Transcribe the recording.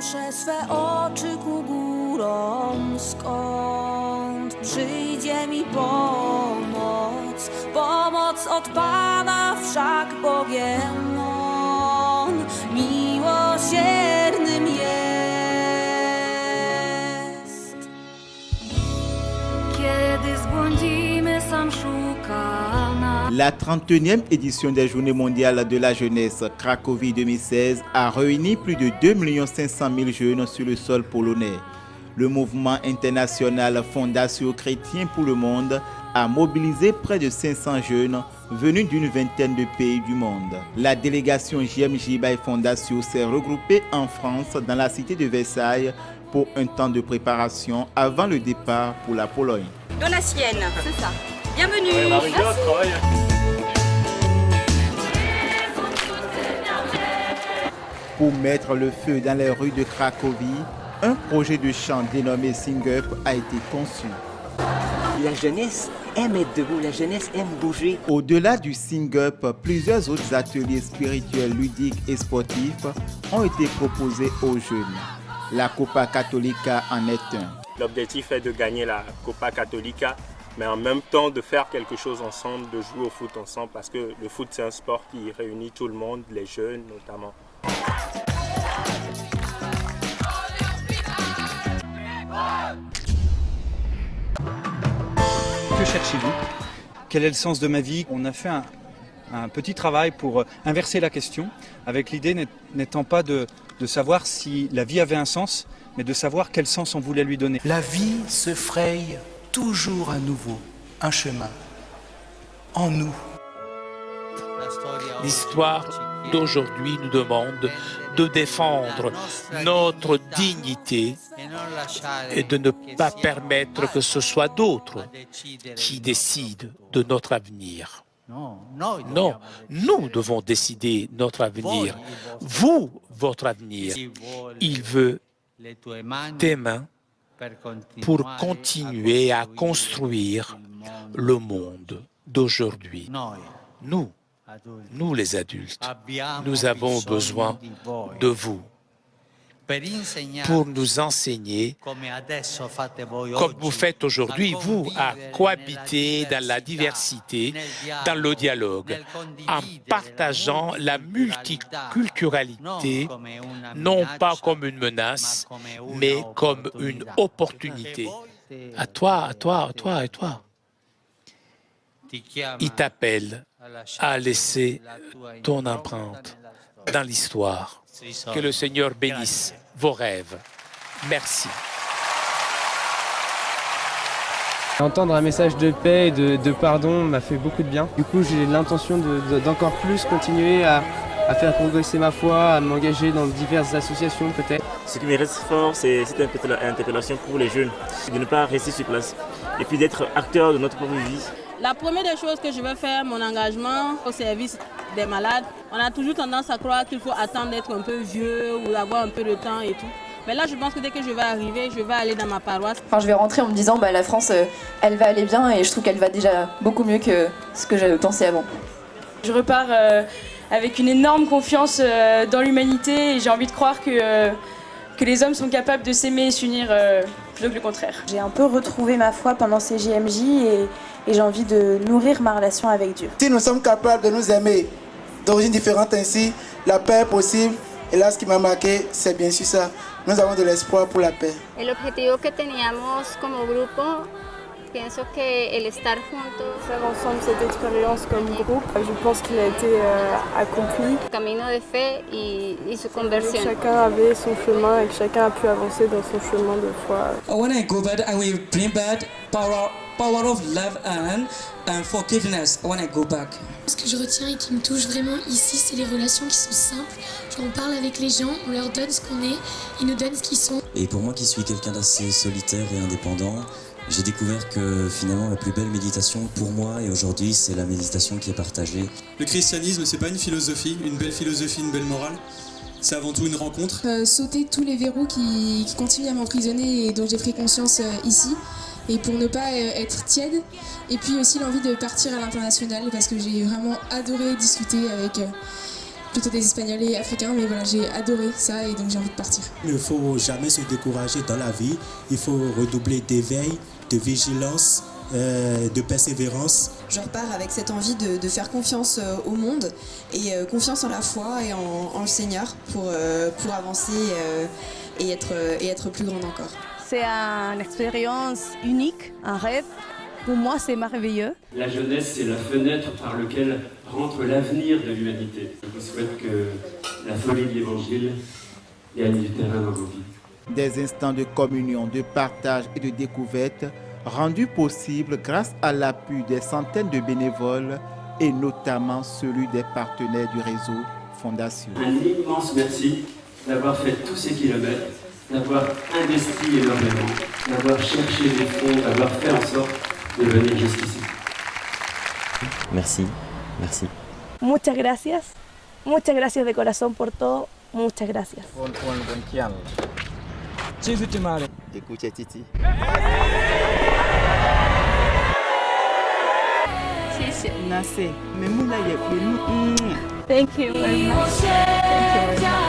Podnoszę swe oczy ku górom, skąd przyjdzie mi pomoc. Pomoc od Pana, wszak Bogiem On miłosiernym jest. Kiedy zbłądzimy, sam szuka nas. La 31e édition des Journées mondiales de la jeunesse Cracovie 2016 a réuni plus de 2 500 000 jeunes sur le sol polonais. Le mouvement international Fondation Chrétien pour le Monde a mobilisé près de 500 jeunes venus d'une vingtaine de pays du monde. La délégation JMJ by Fondation s'est regroupée en France dans la cité de Versailles pour un temps de préparation avant le départ pour la Pologne. Donatienne, c'est ça. Bienvenue. Pour mettre le feu dans les rues de Cracovie, un projet de chant dénommé Sing Up a été conçu. La jeunesse aime être debout, la jeunesse aime bouger. Au-delà du Sing Up, plusieurs autres ateliers spirituels, ludiques et sportifs ont été proposés aux jeunes. La Copa Católica en est un. L'objectif est de gagner la Copa Católica, mais en même temps de faire quelque chose ensemble, de jouer au foot ensemble, parce que le foot c'est un sport qui réunit tout le monde, les jeunes notamment. Que cherchez-vous? Quel est le sens de ma vie? On a fait un petit travail pour inverser la question, avec l'idée n'étant pas de savoir si la vie avait un sens, mais de savoir quel sens on voulait lui donner. La vie se fraye toujours à nouveau un chemin en nous. L'histoire d'aujourd'hui nous demande de défendre notre dignité et de ne pas permettre que ce soit d'autres qui décident de notre avenir. Non, nous devons décider notre avenir. Vous, votre avenir. Il veut tes mains pour continuer à construire le monde d'aujourd'hui. Nous les adultes, nous avons besoin de vous pour nous enseigner, comme vous faites aujourd'hui, vous, à cohabiter dans la diversité, dans le dialogue, en partageant la multiculturalité, non pas comme une menace, mais comme une opportunité. À toi, à toi, à toi, à toi. Il t'appelle à laisser ton empreinte dans l'histoire. Que le Seigneur bénisse vos rêves. Merci. Entendre un message de paix et de pardon m'a fait beaucoup de bien. Du coup, j'ai l'intention d'encore plus continuer à faire progresser ma foi, à m'engager dans diverses associations peut-être. Ce qui me reste fort, c'est cette interpellation pour les jeunes, de ne pas rester sur place et puis d'être acteur de notre propre vie. La première des choses que je vais faire, mon engagement au service des malades. On a toujours tendance à croire qu'il faut attendre d'être un peu vieux ou avoir un peu de temps et tout. Mais là, je pense que dès que je vais arriver, je vais aller dans ma paroisse. Enfin, je vais rentrer en me disant la France, elle va aller bien et je trouve qu'elle va déjà beaucoup mieux que ce que j'avais pensé avant. Je repars avec une énorme confiance dans l'humanité et j'ai envie de croire que les hommes sont capables de s'aimer et s'unir plutôt que le contraire. J'ai un peu retrouvé ma foi pendant ces JMJ et j'ai envie de nourrir ma relation avec Dieu. Si nous sommes capables de nous aimer d'origines différentes ainsi, la paix est possible. Et là, ce qui m'a marqué, c'est bien sûr ça. Nous avons de l'espoir pour la paix. El objetivo que teníamos como grupo, pienso que el estar juntos, faire ensemble cette expérience comme groupe, je pense qu'il a été accompli. Camino de fe y su conversión. Chacun avait son chemin et que chacun a pu avancer dans son chemin de foi. When I go back, I will bring back power of love and forgiveness when I go back. Ce que je retiens et qui me touche vraiment ici, c'est les relations qui sont simples. On parle avec les gens, on leur donne ce qu'on est, ils nous donnent ce qu'ils sont. Et pour moi qui suis quelqu'un d'assez solitaire et indépendant, j'ai découvert que finalement la plus belle méditation pour moi et aujourd'hui c'est la méditation qui est partagée. Le christianisme, c'est pas une philosophie, une belle morale. C'est avant tout une rencontre. Sauter tous les verrous qui continuent à m'emprisonner et dont j'ai pris conscience ici. Et pour ne pas être tiède. Et puis aussi l'envie de partir à l'international parce que j'ai vraiment adoré discuter avec plutôt des Espagnols et Africains, mais voilà, j'ai adoré ça et donc j'ai envie de partir. Il ne faut jamais se décourager dans la vie, il faut redoubler d'éveil, de vigilance, de persévérance. Je repars avec cette envie de faire confiance au monde et confiance en la foi et en le Seigneur pour avancer et être plus grande encore. C'est une expérience unique, un rêve. Pour moi, c'est merveilleux. La jeunesse, c'est la fenêtre par laquelle rentre l'avenir de l'humanité. Je vous souhaite que la folie de l'Évangile gagne du terrain dans vos vies. Des instants de communion, de partage et de découverte rendus possibles grâce à l'appui des centaines de bénévoles et notamment celui des partenaires du réseau Fondation. Un immense merci d'avoir fait tous ces kilomètres, d'avoir investi énormément, d'avoir cherché des fonds, d'avoir fait en sorte de venir jusqu'ici. Merci, merci. Muchas gracias de corazón por todo, muchas gracias. Écoutez Titi. Thank you very much. Thank you very much.